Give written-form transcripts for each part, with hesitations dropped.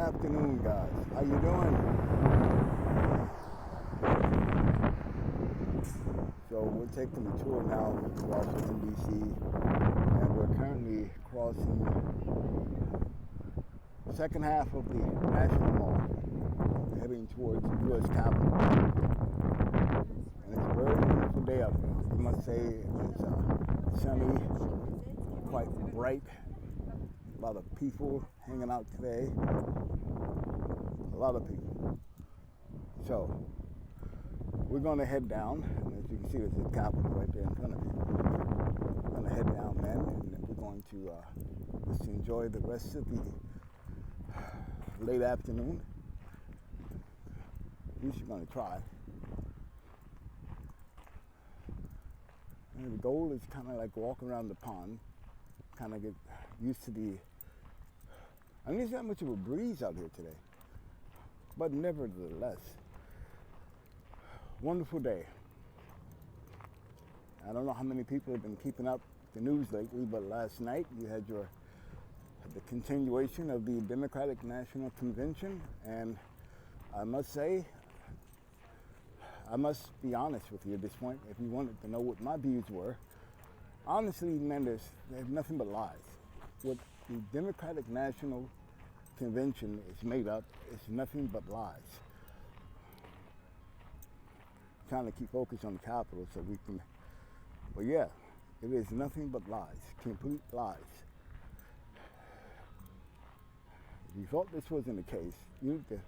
afternoon, guys. How you doing? So we're taking a tour now to Washington, D.C., and we're currently crossing the second half of the National Mall, heading towards the U.S. Capitol. And it's a very beautiful day out here. I must say it's sunny, quite bright. A lot of people hanging out today. A lot of people. So we're going to head down, and as you can see, there's the Capitol right there in front of you. We're going to head down, man, and then we're going to just enjoy the rest of the late afternoon. At least you're going to try. And the goal is kind of like walk around the pond, kind of get used to the. I mean, there's not much of a breeze out here today, but nevertheless, wonderful day. I don't know how many people have been keeping up the news lately, but last night you had the continuation of the Democratic National Convention, and I must say, I must be honest with you at this point. If you wanted to know what my views were, honestly, man, there's nothing but lies. What the Democratic National Convention is made up is nothing but lies. I'm trying to keep focus on the Capitol so we can, but yeah, it is nothing but lies, complete lies. If you thought this wasn't the case, you need to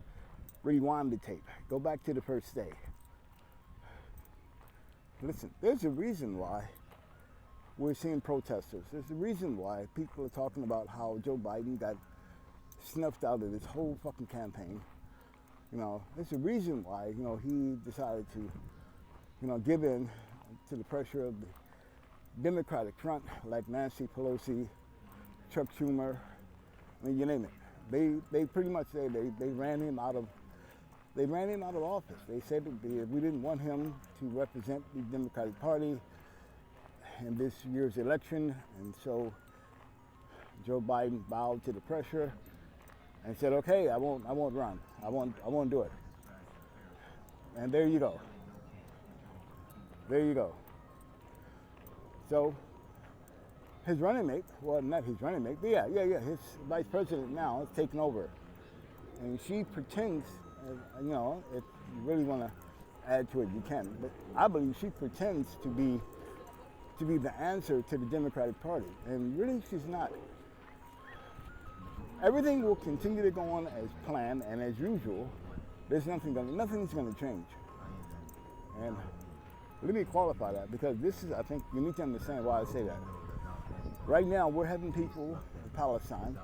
rewind the tape. Go back to the first day. Listen, there's a reason why we're seeing protesters. There's a reason why people are talking about how Joe Biden got snuffed out of this whole fucking campaign. You know, there's a reason why, he decided to, give in to the pressure of the Democratic front, like Nancy Pelosi, Chuck Schumer, I mean, you name it. They pretty much say they ran him out of office. They said that we didn't want him to represent the Democratic Party in this year's election, and so Joe Biden bowed to the pressure and said, "Okay, I won't run. I won't do it." And there you go. There you go. So his running mate, well, not his running mate, but yeah, his vice president now is taking over, and she pretends, if you really want to add to it, you can. But I believe she pretends to be the answer to the Democratic Party, and really she's not. Everything will continue to go on as planned and as usual. Nothing's going to change. And let me qualify that, because I think you need to understand why I say that. Right now, we're having people in Palestine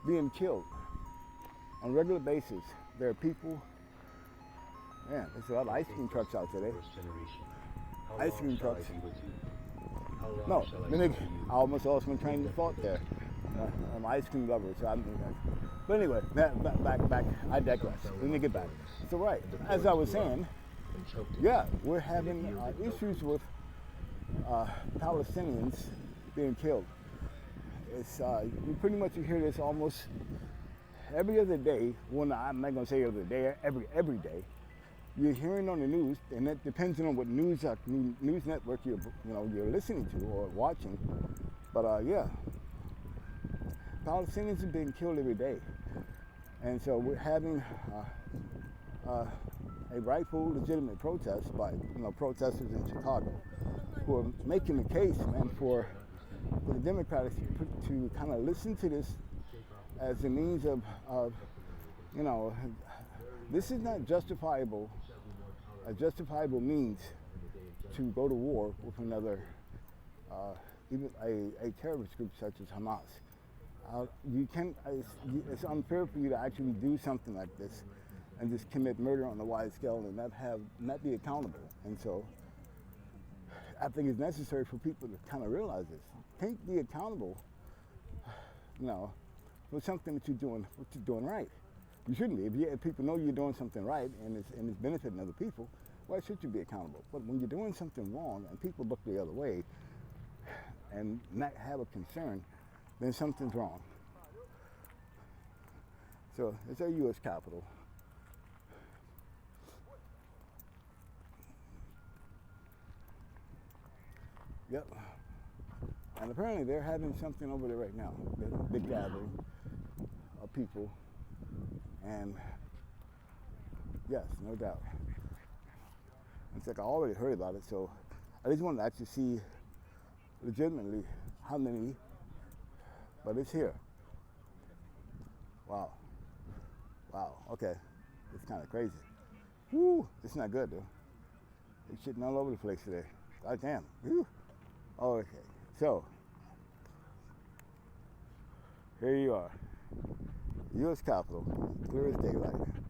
being killed on a regular basis. There are people, man, there's a lot of ice cream trucks out today. Ice cream trucks. No, I almost lost my train of thought there. I'm an ice cream lover, so but anyway, back. I digress. Let me get back. So right, as I was saying, yeah, we're having issues with Palestinians being killed. It's you pretty much hear this almost every other day. Well, I'm not going to say every day. Every day, you're hearing on the news, and that depends on what news network you're listening to or watching. But yeah, Palestinians are being killed every day, and so we're having a rightful, legitimate protest by protesters in Chicago who are making the case, man, for the Democrats to kind of listen to this as a means of this is not justifiable. A justifiable means to go to war with another, even a terrorist group such as Hamas. It's unfair for you to actually do something like this and just commit murder on a wide scale and not be accountable. And so I think it's necessary for people to kind of realize this. You can't be accountable, for something that you're doing right. You shouldn't be. If people know you're doing something right and it's benefiting other people, why should you be accountable? But when you're doing something wrong and people look the other way and not have a concern, then something's wrong. So it's our U.S. Capitol. Yep. And apparently they're having something over there right now. Big gathering of people. And yes, no doubt. It's like I already heard about it, so I just wanted to actually see legitimately how many, but it's here. Wow. Wow, okay. It's kind of crazy. Woo, it's not good though. It's shitting all over the place today. God damn. Woo. Okay, so here you are. U.S. Capitol, clear as daylight.